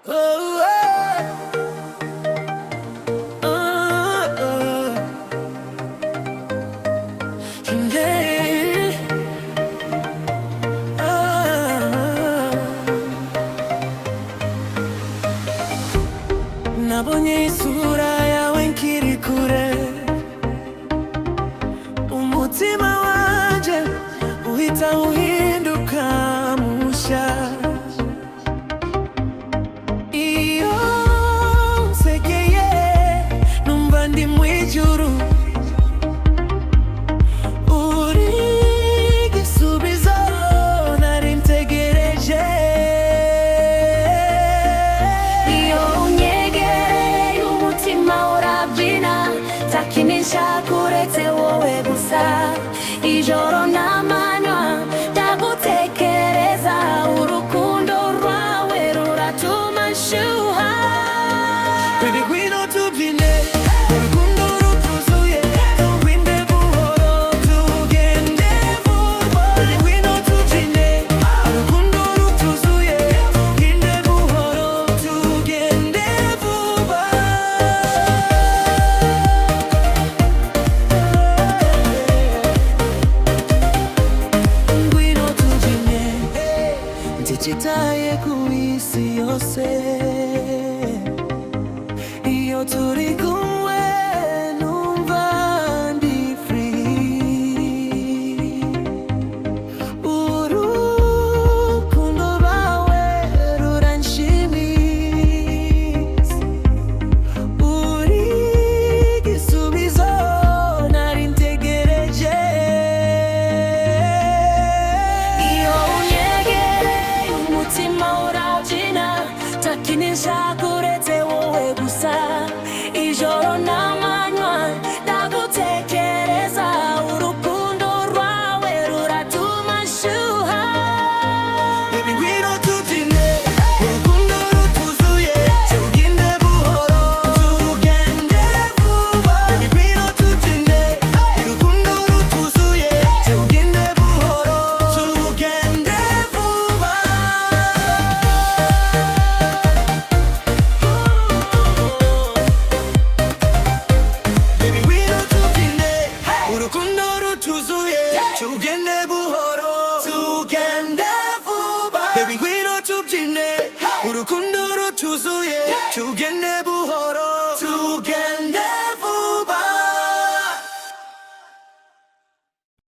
Oh, oh, oh, yeah. Nabonye isura yawe nkiri kure, umutima wanje uhita uhinduka mushya. Iyo nsekeye numva ndi mwijuru, uri igisubizo nari ntegereje. Iyo unyegereye umutima urabyina, ntakinisha kuretse wowe gusa. Ijoro n'amanywa ndagutekereza, urukundo rwawe ruratuma nshyuha. Baby ngwino tubyine, urukundo rutuzuye, tugende buhoro tugende vuba. Baby ngwino tubyine, urukundo rutuzuye, tugende buhoro tugende vuba. Ngwino tubyine, nticyitaye ku isi yose. Iyo turi kumwe numva ndi free. Urukundo rwawe ruranshimisha, uri igisubizo nari ntegereje. Iyo unyegereye umutima urabyina, ntakinisha kuretse wowe gusa. Ijoro n'amanywa ndagutekereza, urukundo rwawe ruratuma nshyuha. Baby ngwino tubyine, urukundo rutuzuye, tugende buhoro tugende vuba. Baby ngwino tubyine, urukundo rutuzuye, tugende buhoro tugende vuba. Baby ngwino tubyine, urukundo rutuzuye, tugende buhoro tugende vuba. Baby ngwino tubyine, urukundo rutuzuye, tugende buhoro.